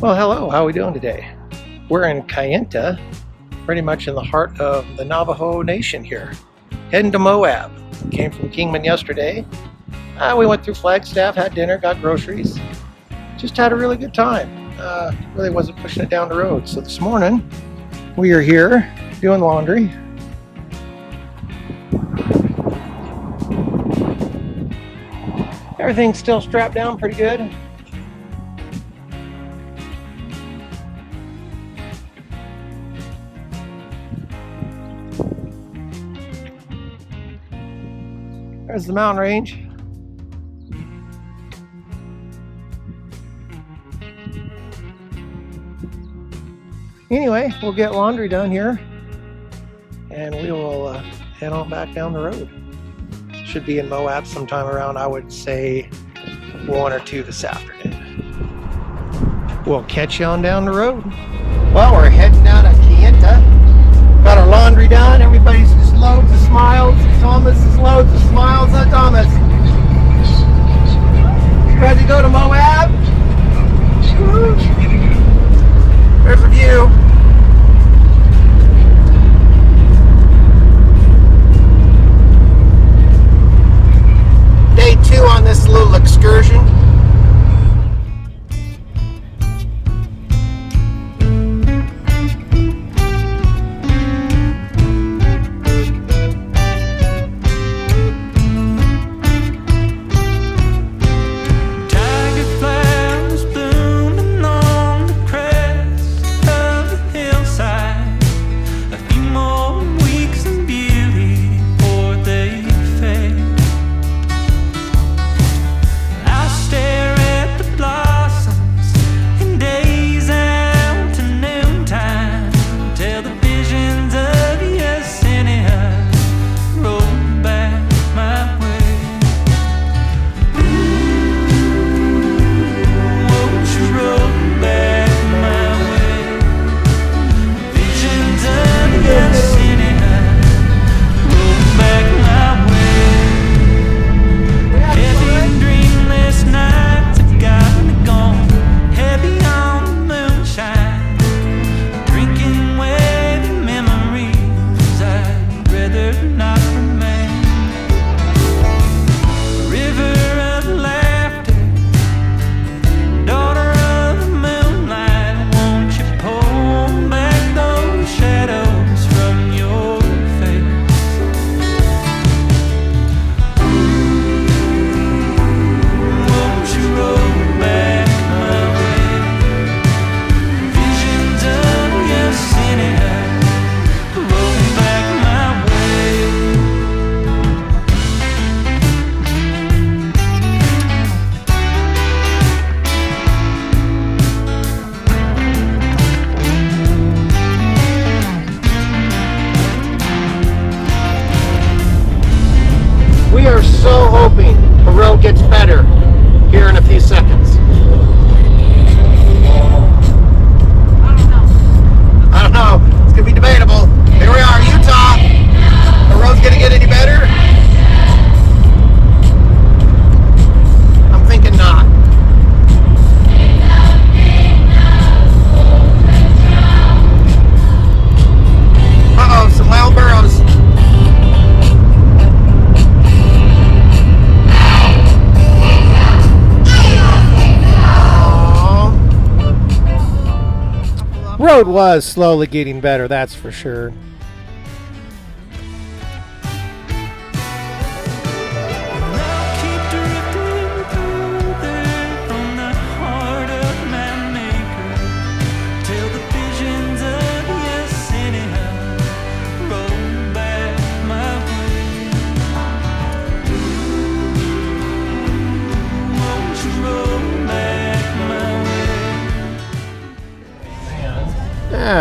Well, hello, how are we doing today? We're in Kayenta, pretty much in the heart of the Navajo Nation here. Heading to Moab. Came from Kingman yesterday. We went through Flagstaff, had dinner, got groceries. Just had a really good time. Really wasn't pushing it down the road. So this morning, we are here doing laundry. Everything's still strapped down pretty good. There's the mountain range. Anyway, we'll get laundry done here and we will head on back down the road. Should be in Moab sometime around, I would say, 1 or 2 this afternoon. We'll catch you on down the road. Well, we're heading down to Kayenta. Got our laundry done. Everybody's just loads of smiles. Thomas is loads of smiles. Huh, Thomas? Ready to go to Moab? Woo. There's a view. Day 2 on this little excursion. We are so hoping the road gets better here in a few seconds. I don't know. It's going to be debatable. Here we are, Utah. The road's going to get any better? I'm thinking not. Uh-oh, some wild burros. Road was slowly getting better, that's for sure.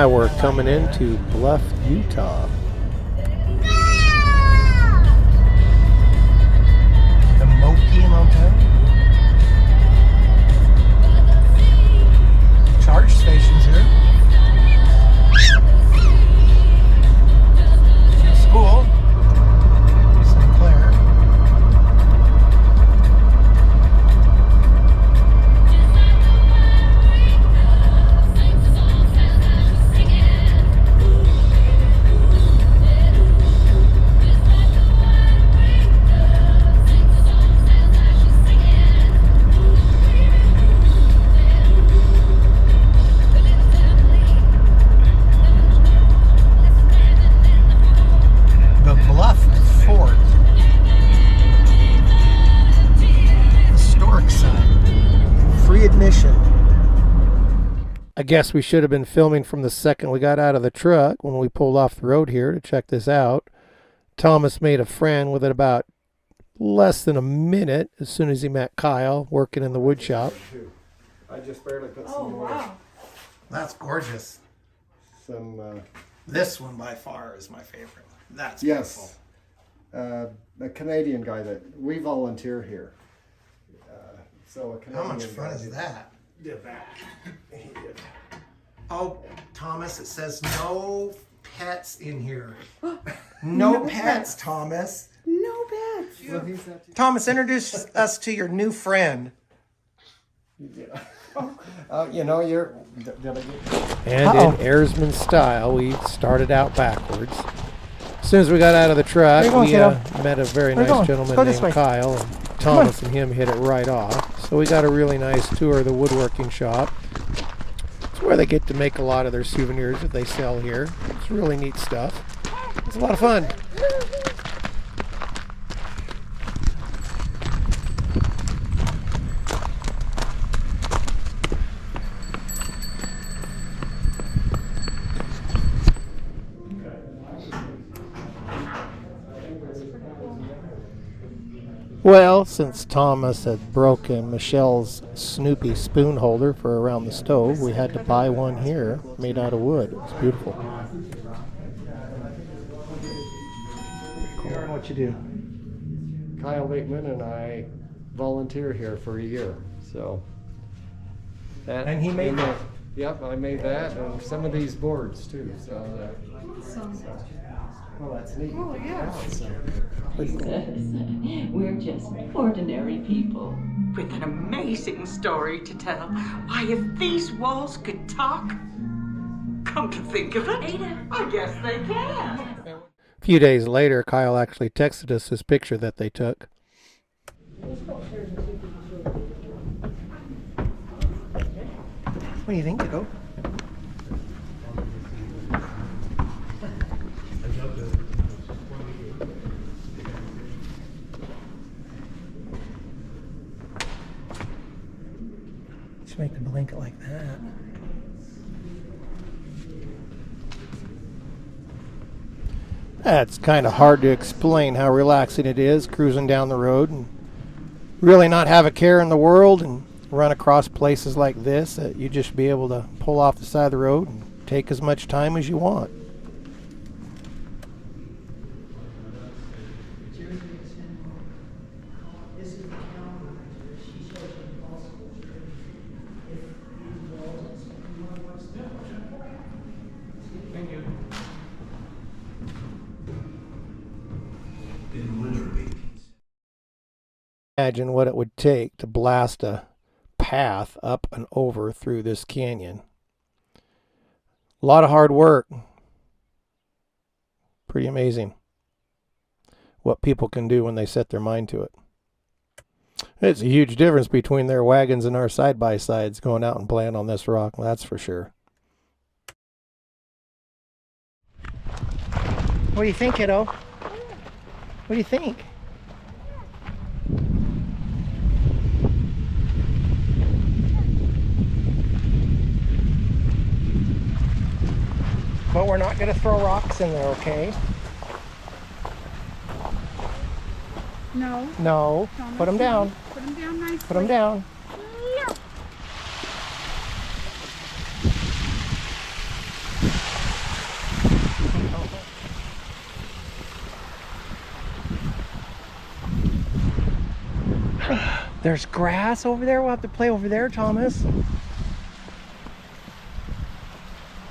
We're coming into Bluff, Utah. The Moki Motel. Charge stations here. School. I guess we should have been filming from the second we got out of the truck when we pulled off the road here to check this out. Thomas made a friend with it about less than a minute as soon as he met Kyle working in the wood shop. I just barely put some Oh, wow. That's gorgeous. This one by far is my favorite. That's beautiful. Yes. A Canadian guy that we volunteer here. So a Canadian How much fun is that? The back. Oh, Thomas, it says no pets in here. No pets, Thomas. No pets. Well, Thomas, introduce us to your new friend. you know, you're. Did I get... And in Airsman style, we started out backwards. As soon as we got out of the truck, we met a very nice gentleman named Kyle. And Thomas and him hit it right off. So we got a really nice tour of the woodworking shop. It's where they get to make a lot of their souvenirs that they sell here. It's really neat stuff. It's a lot of fun. Well, since Thomas had broken Michelle's Snoopy spoon holder for around the stove, we had to buy one here made out of wood. It was beautiful. Cool. What you do? Kyle Wakeman and I volunteer here for a year. So. And he made that? Yep, I made that and some of these boards too. So. Well, that's neat. Oh, yeah. We're just ordinary people with an amazing story to tell. Why, if these walls could talk, come to think of it, I guess they can. A few days later, Kyle actually texted us this picture that they took. What do you think, Kiddo? Just make the blanket like that. It's kind of hard to explain how relaxing it is cruising down the road and really not have a care in the world and run across places like this that you just be able to pull off the side of the road and take as much time as you want. Imagine what it would take to blast a path up and over through this canyon. A lot of hard work. Pretty amazing what people can do when they set their mind to it. It's a huge difference between their wagons and our side-by-sides going out and playing on this rock, that's for sure. What do you think, kiddo? What do you think? But we're not going to throw rocks in there, okay? No. No. Thomas, Put them down. Put them down nicely. Put them down. There's grass over there. We'll have to play over there, Thomas.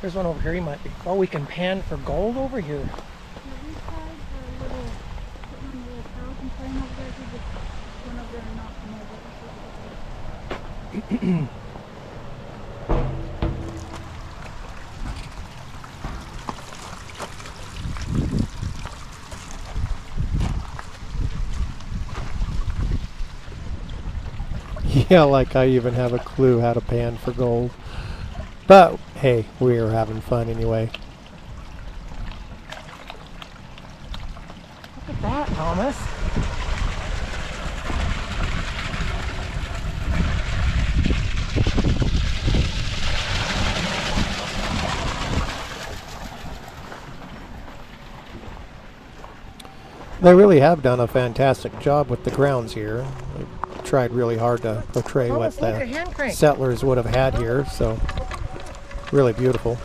There's one over here. You might be. Oh, we can pan for gold over here. Yeah, like I even have a clue how to pan for gold. But hey, we are having fun anyway. Look at that, Thomas. They really have done a fantastic job with the grounds here. They tried really hard to portray what Thomas, look, a the hand crank. settlers would have had here, so really beautiful.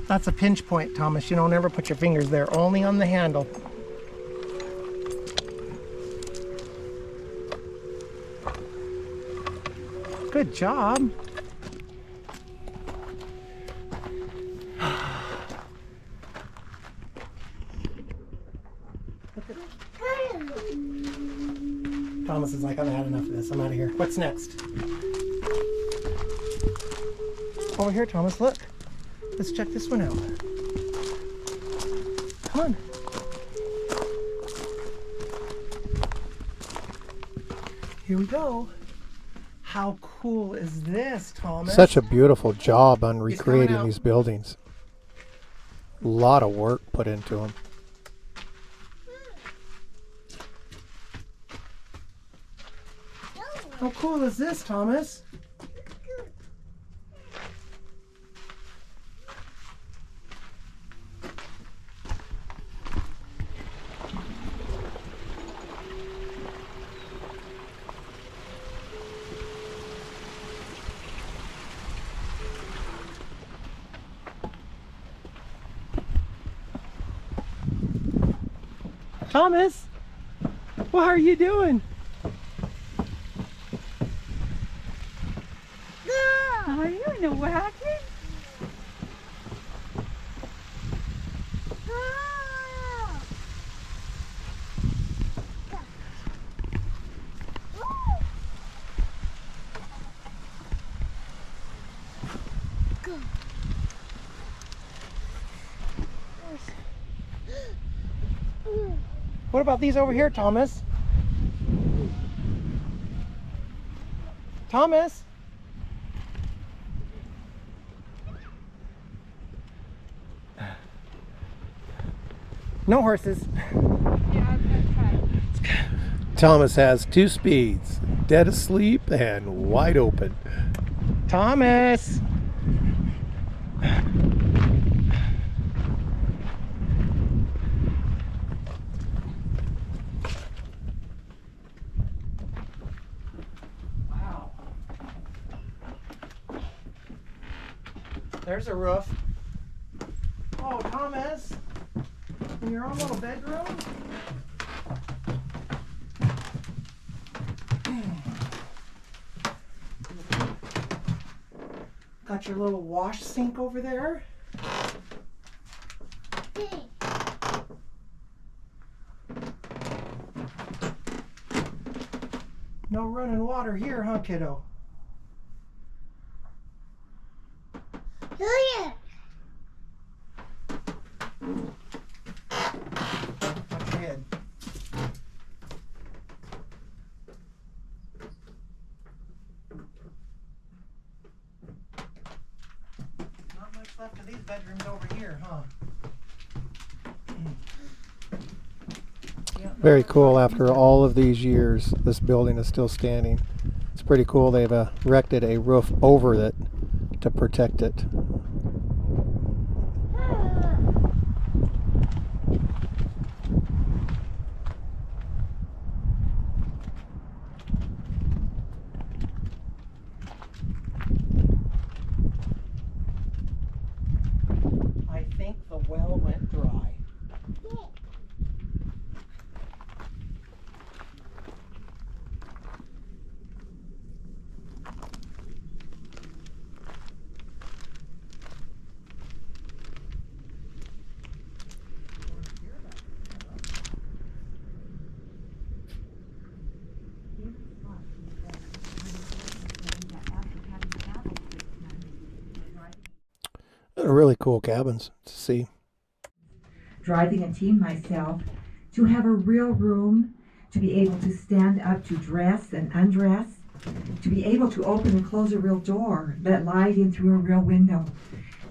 That's a pinch point, Thomas. You don't ever put your fingers there, only on the handle. Good job. Thomas is like, I've had enough of this. I'm out of here. What's next? Over here, Thomas, look. Let's check this one out. Come on. Here we go. How cool is this, Thomas? Such a beautiful job on He's coming recreating out. these buildings. A lot of work put into them. How cool is this, Thomas? Thomas, what are you doing? Are you in a wagon? What about these over here, Thomas? Thomas? No horses. Thomas has 2 speeds, dead asleep and wide open. Thomas! Wow. There's a roof. Oh, Thomas! In your own little bedroom? Got your little wash sink over there. No running water here, huh, kiddo? Watch your head. Not much left of these bedrooms over here, huh? Yeah, Very cool. After all of these years, this building is still standing. It's pretty cool. They've erected a roof over it to protect it. I think the well went dry. They're really cool cabins to see. Driving a team myself, to have a real room, to be able to stand up to dress and undress, to be able to open and close a real door, let light in through a real window,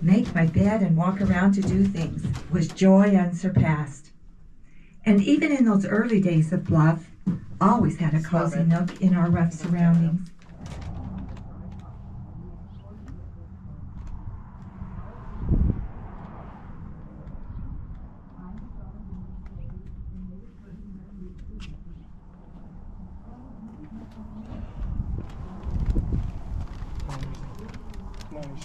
make my bed and walk around to do things was joy unsurpassed. And even in those early days of Bluff, always had a cozy nook in our rough surroundings. Nice.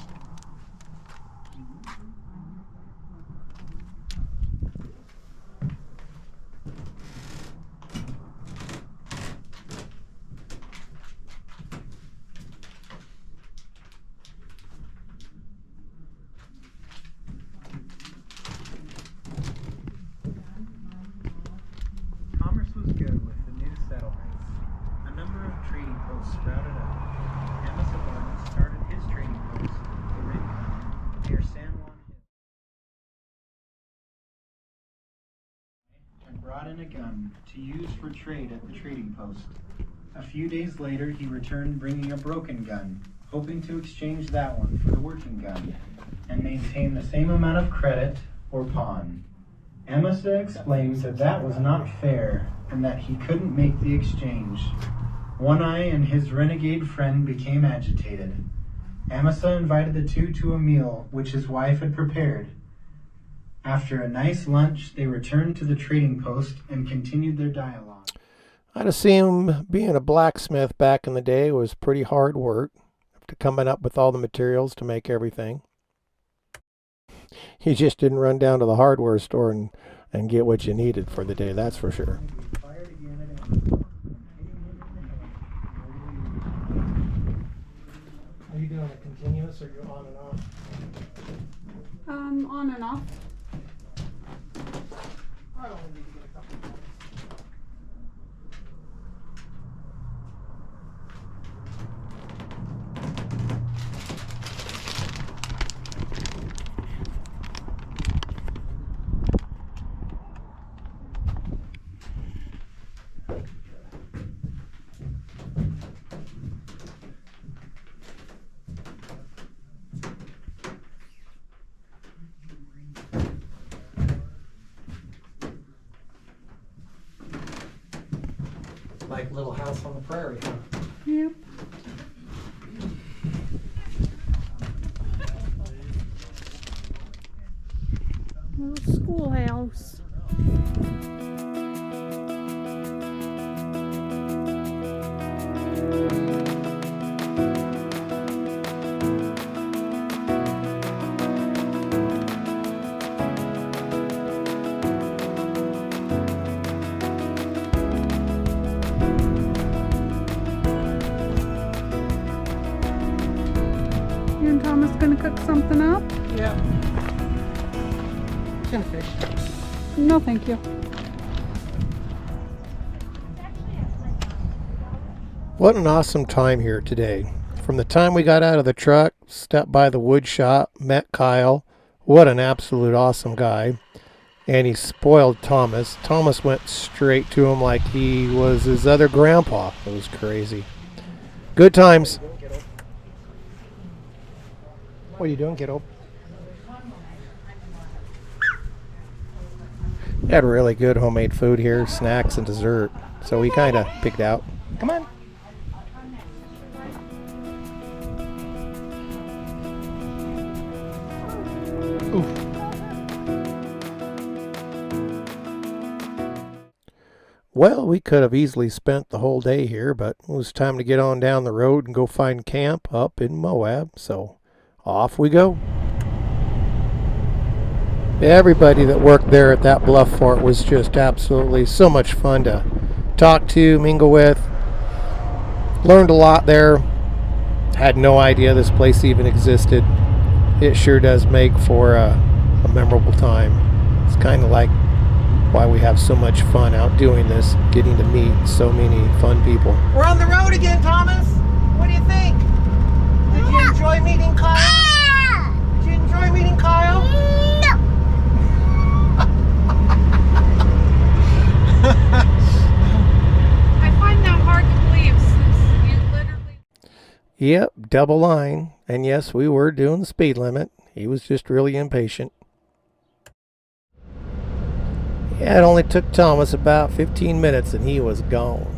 Commerce was good with the new settlements. A number of trading posts sprouted up. Amasa Barnes started his trading post, the Red, near San Juan Hill, and brought in a gun to use for trade at the trading post. A few days later, he returned bringing a broken gun, hoping to exchange that one for the working gun and maintain the same amount of credit or pawn. Amasa explained that that was not fair and that he couldn't make the exchange. One Eye and his renegade friend became agitated. Amasa invited the two to a meal which his wife had prepared. After a nice lunch, they returned to the trading post and continued their dialogue. I'd assume being a blacksmith back in the day was pretty hard work, to coming up with all the materials to make everything. You just didn't run down to the hardware store and get what you needed for the day, that's for sure. Are you doing a continuous or you on and off? On and off. I only need to get a couple more. Like Little House on the Prairie, huh? Yep. Little schoolhouse. You and Thomas gonna cook something up? Yeah. Tin fish. No, thank you. What an awesome time here today. From the time we got out of the truck, stepped by the wood shop, met Kyle. What an absolute awesome guy. And he spoiled Thomas. Thomas went straight to him like he was his other grandpa. It was crazy. Good times. What are you doing, kiddo? They had really good homemade food here, snacks and dessert. So we kind of picked out. Come on. Oof. Well, we could have easily spent the whole day here, but it was time to get on down the road and go find camp up in Moab. So off we go. Everybody that worked there at that Bluff fort was just absolutely so much fun to talk to, mingle with. Learned a lot there. Had no idea this place even existed. It sure does make for a memorable time. It's kind of like why we have so much fun out doing this, getting to meet so many fun people. We're on the road again, Thomas. What do you think? Did you enjoy meeting Kyle? Did you enjoy meeting Kyle? I find that hard to believe since you literally... Yep, double line. And yes, we were doing the speed limit. He was just really impatient. Yeah, it only took Thomas about 15 minutes and he was gone.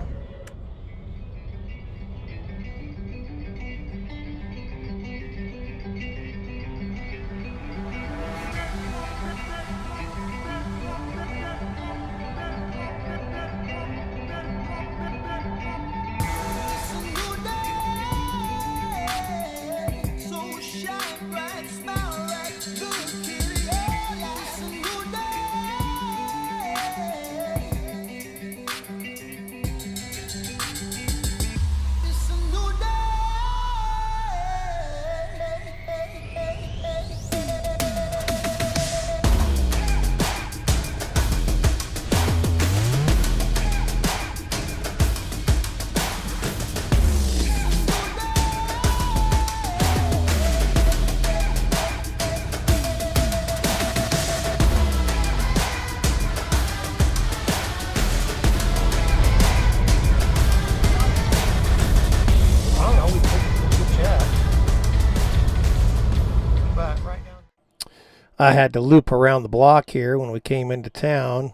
I had to loop around the block here when we came into town.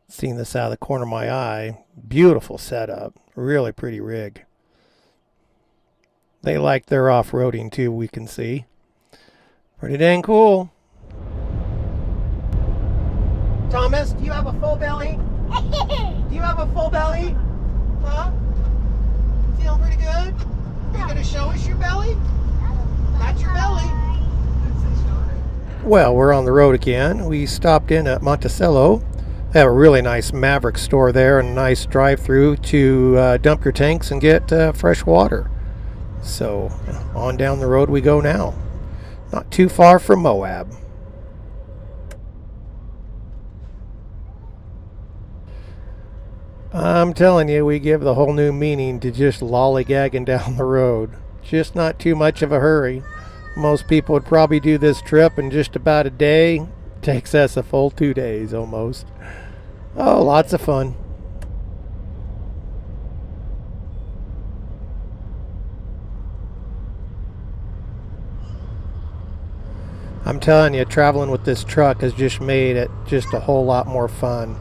Seen this out of the corner of my eye. Beautiful setup. Really pretty rig. They like their off-roading too, we can see. Pretty dang cool. Thomas, do you have a full belly? Do you have a full belly? Huh? Feeling pretty good? Are you going to show us your belly? That's your belly. Well, we're on the road again. We stopped in at Monticello. They have a really nice Maverick store there and a nice drive-through to dump your tanks and get fresh water. So on down the road we go now. Not too far from Moab. I'm telling you, we give the whole new meaning to just lollygagging down the road. Just not too much of a hurry. Most people would probably do this trip in just about a day. Takes us a full 2 days almost. Oh, lots of fun. I'm telling you, traveling with this truck has just made it just a whole lot more fun.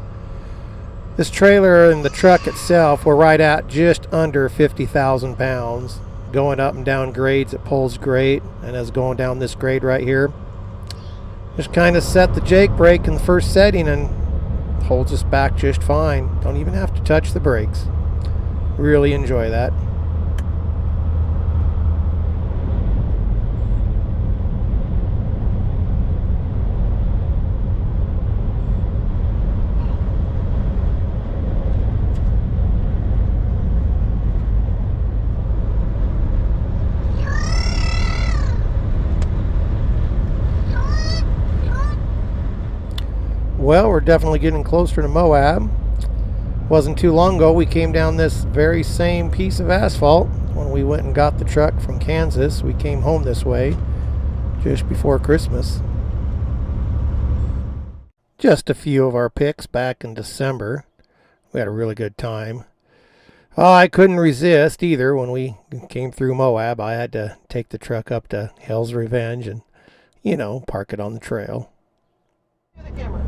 This trailer and the truck itself were right at just under 50,000 pounds. Going up and down grades, it pulls great, and as going down this grade right here, just kind of set the Jake brake in the first setting and holds us back just fine. Don't even have to touch the brakes. Really enjoy that. Well, we're definitely getting closer to Moab. Wasn't too long ago we came down this very same piece of asphalt when we went and got the truck from Kansas. We came home this way just before Christmas. Just a few of our picks back in December. We had a really good time. Oh, I couldn't resist either. When we came through Moab, I had to take the truck up to Hell's Revenge and, you know, park it on the trail. To the camera.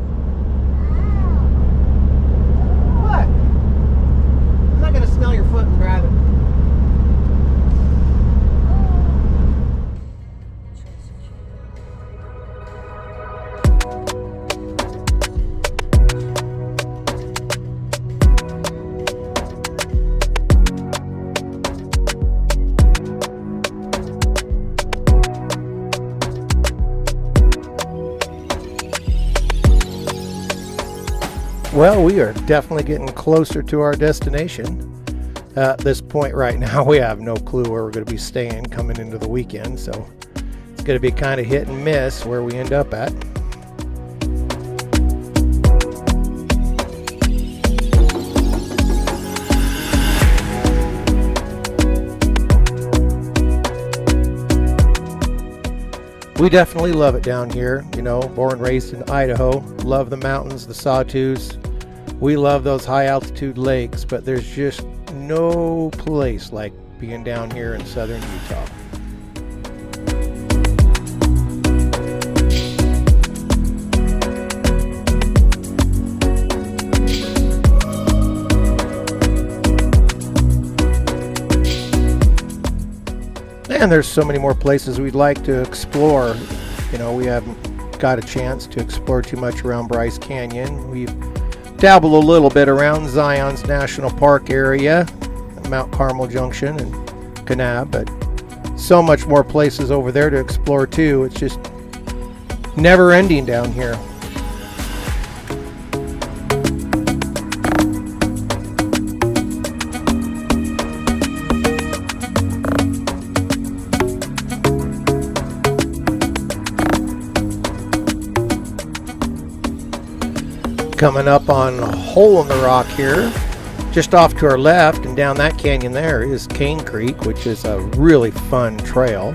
What? I'm not going to smell your foot and drive it. Well, we are definitely getting closer to our destination. At this point right now, we have no clue where we're going to be staying coming into the weekend, so it's going to be kind of hit and miss where we end up at. We definitely love it down here. You know, born and raised in Idaho. Love the mountains, the sawtooths. We love those high altitude lakes, but there's just no place like being down here in southern Utah. And there's so many more places we'd like to explore. You know, we haven't got a chance to explore too much around Bryce Canyon. We've dabbled a little bit around Zion's National Park area, Mount Carmel Junction and Kanab, but so much more places over there to explore too. It's just never ending down here. Coming up on a hole in the rock here, just off to our left and down that canyon there is Cane Creek, which is a really fun trail.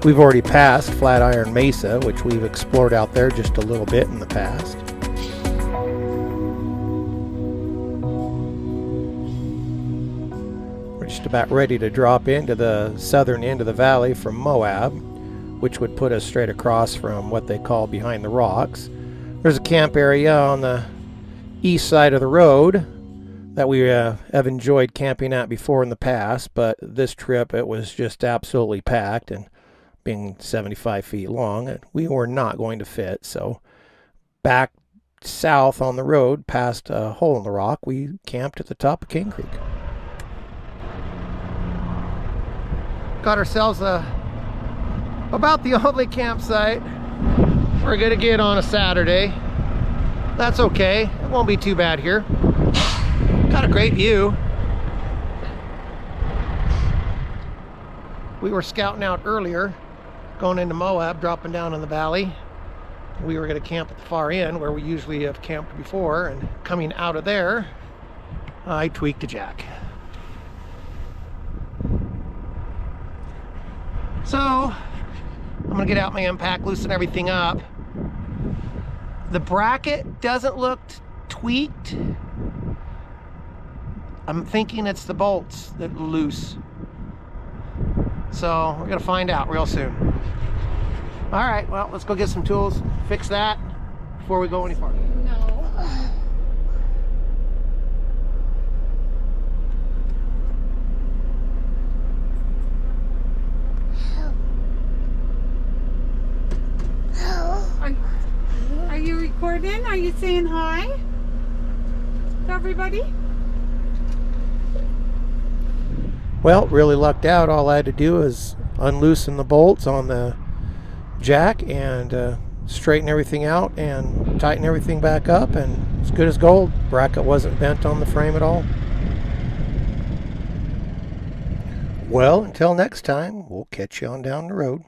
We've already passed Flatiron Mesa, which we've explored out there just a little bit in the past. We're just about ready to drop into the southern end of the valley from Moab, which would put us straight across from what they call behind the rocks. There's a camp area on the east side of the road that we have enjoyed camping at before in the past, but this trip it was just absolutely packed, and being 75 feet long, we were not going to fit. So back south on the road past a hole in the rock, we camped at the top of Cane Creek. Got ourselves about the only campsite we're gonna get on a Saturday. That's okay, it won't be too bad here. Got a great view. We were scouting out earlier, going into Moab, dropping down in the valley. We were going to camp at the far end where we usually have camped before, and coming out of there, I tweaked a jack. So, I'm going to get out my impact, loosen everything up. The bracket doesn't look tweaked. I'm thinking it's the bolts that are loose. So we're gonna find out real soon. All right, well, let's go get some tools, fix that before we go any farther. No. Are you recording? Are you saying hi to everybody? Well, really lucked out. All I had to do is unloosen the bolts on the jack and straighten everything out and tighten everything back up, and it's good as gold. Bracket wasn't bent on the frame at all. Well, until next time, we'll catch you on down the road.